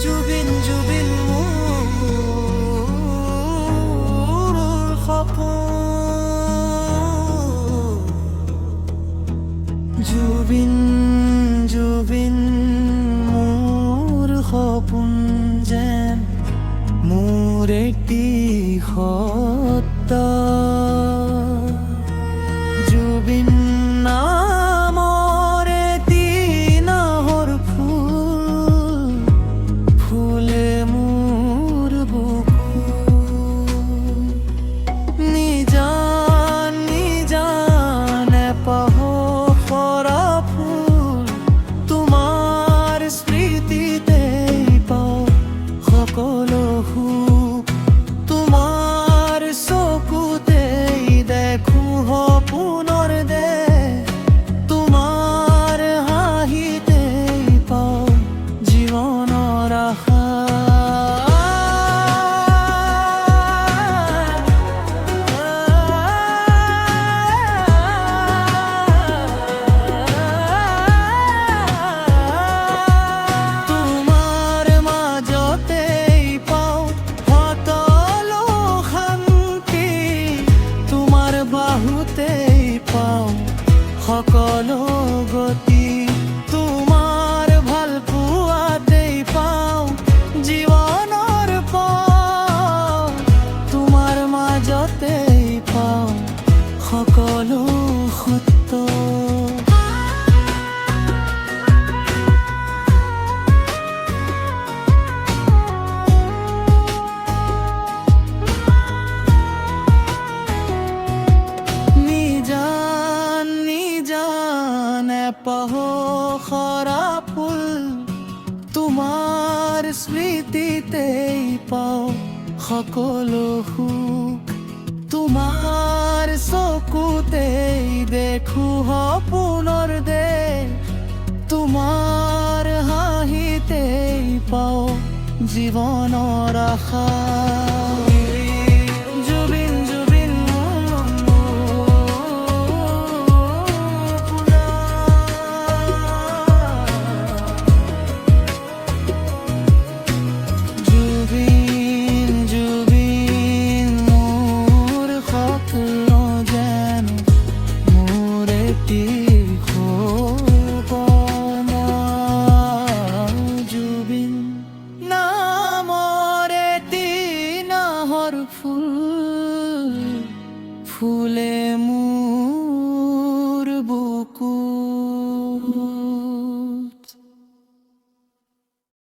জুবিন জুবিন মোৰ সপোন, জুবিন জুবিন মোৰ সপোন যেন মোৰ একটি সত্য। জুবিন নামৰ এটি নাহৰ ফুল, ফুলে মোৰ বুকু। নিজান নিজান পাহৰা ফুল, তোমাৰ স্মৃতিতেই পাওঁ সকলো সুখ। তোমাৰ চকুতেই দেখো সপোনৰ দেশ, তোমাৰ হাঁহিতেই পাওঁ জীৱনৰ আশা। তোমাৰ মাজতেই পাওঁ সকলো শান্তি, তোমাৰ বাহুতেই পাওঁ সকলো গতি। তোমাৰ ভাল পোৱাতেই পাওঁ জীৱনৰ পথ, তোমাৰ মাজতেই পাওঁ সকলো সত্য। নিজান নিজান পাহৰা ফুল, তোমাৰ স্মৃতিতেই পাওঁ সকলো সুখ। তোমাৰ চকুতেই দেখো সপোনৰ দেশ, তোমাৰ হাঁহিতেই পাওঁ জীৱনৰ আশা। জুবিন জুবিন জুবিন জুবিন মোৰ সপন যেন মোৰ একটি সপনা। জুবিন নামৰ এটি নাহৰ ফুল, ফুলে মোৰ